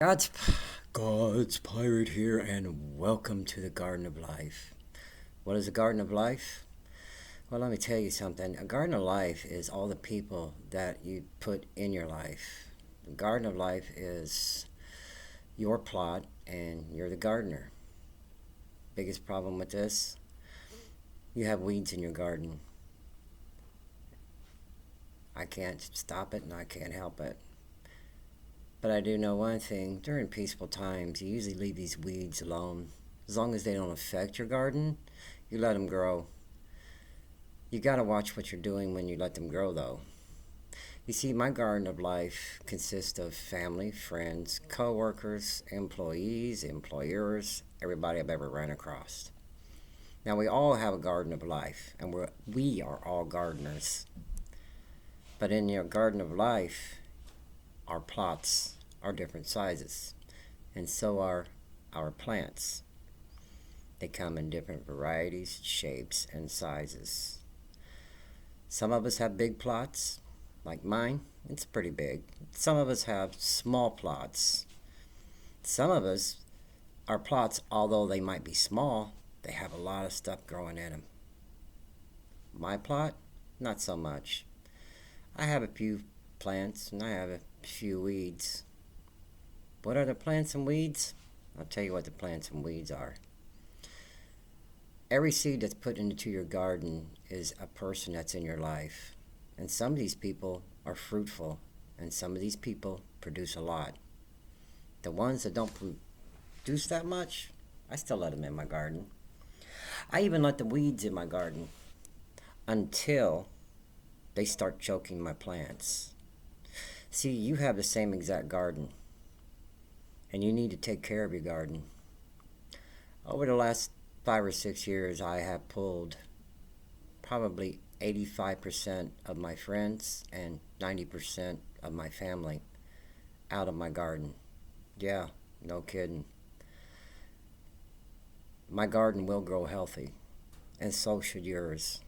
God's, God's Pirate here, and welcome to the Garden of Life. What is the Garden of Life? Well, let me tell you something. A Garden of Life is all the people that you put in your life. The Garden of Life is your plot, and you're the gardener. Biggest problem with this? You have weeds in your garden. I can't stop it, and I can't help it. But I do know one thing. During peaceful times, you usually leave these weeds alone. As long as they don't affect your garden, you let them grow. You gotta watch what you're doing when you let them grow, though. You see, my garden of life consists of family, friends, co-workers, employees, employers, everybody I've ever ran across. Now, we all have a garden of life, and we are all gardeners. But in your garden of life, our plots are different sizes, and so are our plants. They come in different varieties, shapes, and sizes. Some of us have big plots, like mine. It's pretty big. Some of us have small plots. Some of us, our plots, although they might be small, they have a lot of stuff growing in them. My plot, not so much. I have a few plants and I have a few weeds. What are the plants and weeds? I'll tell you what the plants and weeds are. Every seed that's put into your garden is a person that's in your life. And some of these people are fruitful, and some of these people produce a lot. The ones that don't produce that much, I still let them in my garden. I even let the weeds in my garden until they start choking my plants. See, you have the same exact garden, and you need to take care of your garden. Over the last 5 or 6 years, I have pulled probably 85% of my friends and 90% of my family out of my garden. Yeah, no kidding. My garden will grow healthy, and so should yours.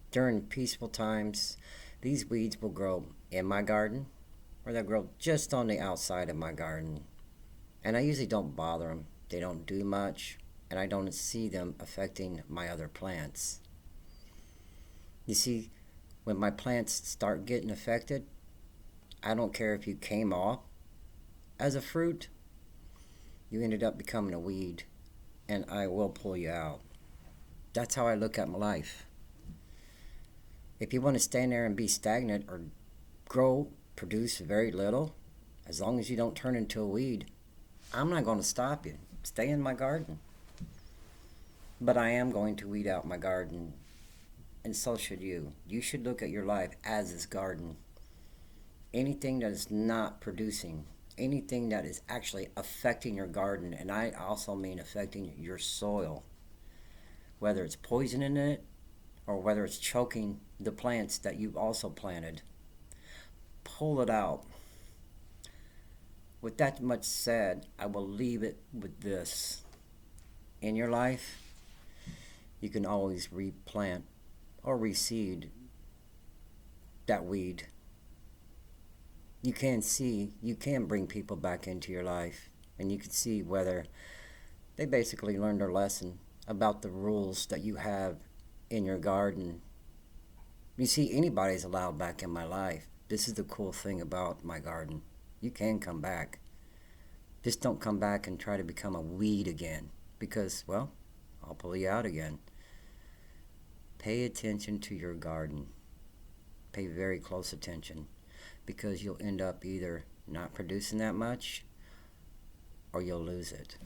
During peaceful times, these weeds will grow in my garden, or they'll grow just on the outside of my garden. And I usually don't bother them. They don't do much, and I don't see them affecting my other plants. You see, when my plants start getting affected, I don't care if you came off as a fruit, you ended up becoming a weed, and I will pull you out. That's how I look at my life. If you want to stand there and be stagnant or grow, produce very little, as long as you don't turn into a weed, I'm not going to stop you. Stay in my garden. But I am going to weed out my garden, and so should you. You should look at your life as this garden. Anything that is not producing, anything that is actually affecting your garden, and I also mean affecting your soil, whether it's poisoning it or whether it's choking the plants that you've also planted, pull it out. With that much said, I will leave it with this. In your life, you can always replant or reseed that weed. You can bring people back into your life, and you can see whether they basically learned their lesson about the rules that you have in your garden. You see, anybody's allowed back in my life. This is the cool thing about my garden. You can come back. Just don't come back and try to become a weed again, because, well, I'll pull you out again. Pay attention to your garden. Pay very close attention, because you'll end up either not producing that much or you'll lose it.